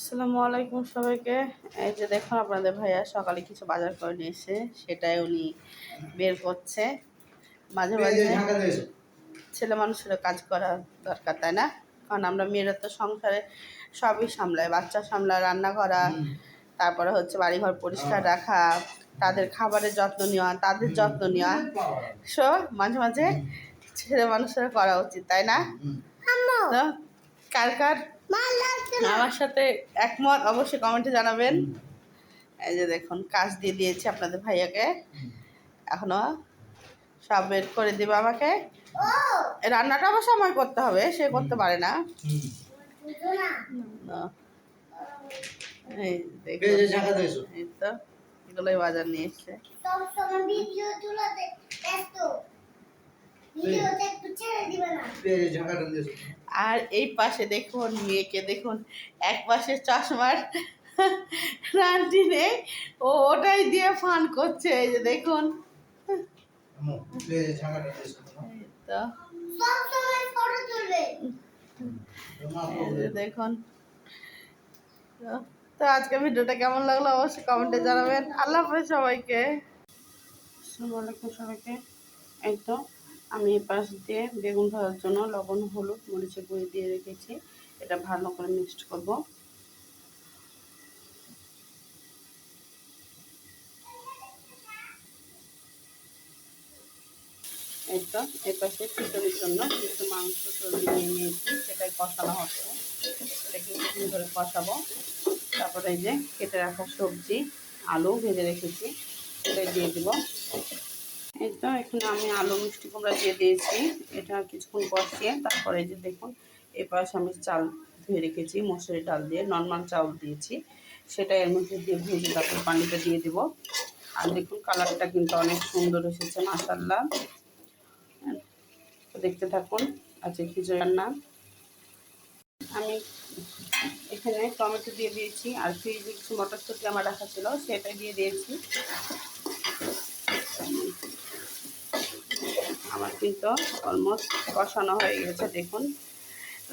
আসসালামু আলাইকুম সবাইকে। এই যে দেখুন আপনাদের ভাইয়া সকালে কিছু বাজার করে নিয়ে এসে সেটাই উনি বের করছে। মাঝে মাঝে ছেলে মানুষের কাজ করা দরকার, তাই না? কারণ আমরা মেয়েরা তো সংসারে সবই সামলায়, বাচ্চা সামলা, রান্না করা, তারপরে হচ্ছে বাড়িঘর পরিষ্কার রাখা, তাদের খাবারের যত্ন নেওয়া, তাদের যত্ন নেওয়া, সো মাঝে মাঝে ছেলে মানুষের করা উচিত, তাই না? তো কার কার আমার সাথে একমত অবশ্যই কমেন্টে জানাবেন। এই যে দেখুন কাজ দিয়ে দিয়েছি আপনাদের ভাইয়াকে, এখনো সব বের করে দিবে আমাকে। রান্নাটা আবার সময় করতে হবে, সে করতে পারে না। এই তো এগুলোই বাজার নিয়ে এসছে। আর এই পাশে দেখুন মেয়েকে, দেখুন এক পাশে চশমার রানটি নেই, ও ওটাই দিয়ে ফান করছে। এই যে দেখুন, দেখুন। তো আজকে ভিডিওটা কেমন লাগলো অবশ্যই কমেন্টে জানাবেন। আল্লাহ হাফেজ সবাইকে। আসসালামু আলাইকুম সবাইকে। এই তো আমি এই পাশ দিয়ে বেগুন ভাজার জন্য লবণ, হলুদ, মরিচের গুঁড়ি দিয়ে রেখেছি। এটা ভালো করে মিক্সড করব। এই তো এই পাশে খিচুড়ির জন্য কিছু মাংস নিয়ে নিয়েছি, সেটাই কষানো হচ্ছে। এটাকে কিছুদিন ধরে কষাবো। তারপরে এই যে কেটে রাখা সবজি, আলু ভেজে রেখেছি, সেটাই দিয়ে দিব। এই তো এখানে আমি আলু মিষ্টি কুমড়া দিয়ে দিয়েছি। এটা কিছুক্ষণ কষিয়ে তারপরে এই যে দেখুন এই পাশে আমি চাল ধুয়ে রেখেছি, মসুরি ডাল দিয়ে নর্মাল চাউল দিয়েছি, সেটা এর মধ্যে দিয়ে ভেজে তারপর পানিটা দিয়ে দিব। আর দেখুন কালারটা কিন্তু অনেক সুন্দর এসেছে মাশাআল্লাহ। দেখতে থাকুন। আজকে খিচুড়ি রান্না আমি এখানে টমেটো দিয়ে দিয়েছি, আর ফ্রিজে কিছু মটরশুঁটি আমার রাখা ছিল সেটা দিয়ে দিয়েছি। আমার কিন্তু অলমোস্ট কষানো হয়ে গেছে। দেখুন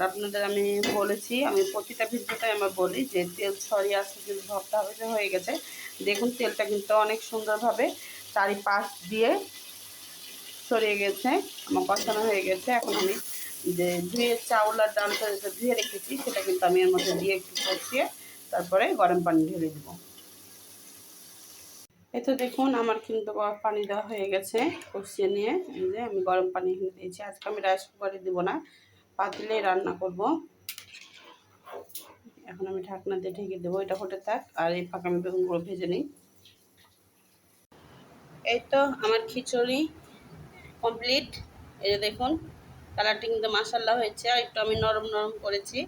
আপনাদের আমি বলেছি, আমি প্রতিটা ভিডিওটাই আমার বলি যে তেল ছড়িয়ে আসতে কিন্তু ভাবতে হবে যে হয়ে গেছে। দেখুন তেলটা কিন্তু অনেক সুন্দরভাবে চারিপাশ দিয়ে ছড়িয়ে গেছে, আমার কষানো হয়ে গেছে। এখন আমি যে ধুয়ে চাউল আর ডালটা ধুয়ে রেখেছি সেটা কিন্তু আমি এর মধ্যে দিয়ে একটু কষিয়ে তারপরে গরম পানি ঢেলে দেবো। এই তো দেখুন আমার কিন্তু পানি দেওয়া হয়ে গেছে কষিয়ে নিয়ে। এই যে আমি গরম পানি এখানে দিয়েছি। আজকে আমি রাইস কুকারে দেবো না, পাতিলেই রান্না করব। এখন আমি ঢাকনা দিয়ে ঢেকে দেবো, এটা হতে থাক আর এই ফাঁকা আমি বেগুনগুলো ভেজে নিই। এই তো আমার খিচুড়ি কমপ্লিট। এই যে দেখুন কালারটা কিন্তু মাশাআল্লাহ হয়েছে, আর একটু আমি নরম নরম করেছি।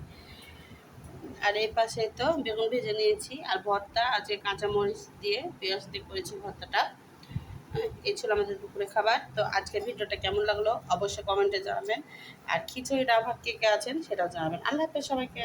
আর এই পাশে তো বেগুন ভেজে নিয়েছি, আর ভর্তা আজকে কাঁচামরিচ দিয়ে পেঁয়াজ দিয়ে করেছি ভর্তাটা। এই ছিল আমাদের দুপুরে খাবার। তো আজকের ভিডিওটা কেমন লাগলো অবশ্যই কমেন্টে জানাবেন, আর খিচুড়ি ডাল ভাত কে কে আছেন সেটাও জানাবেন। আল্লাহ হাফেজ সবাইকে।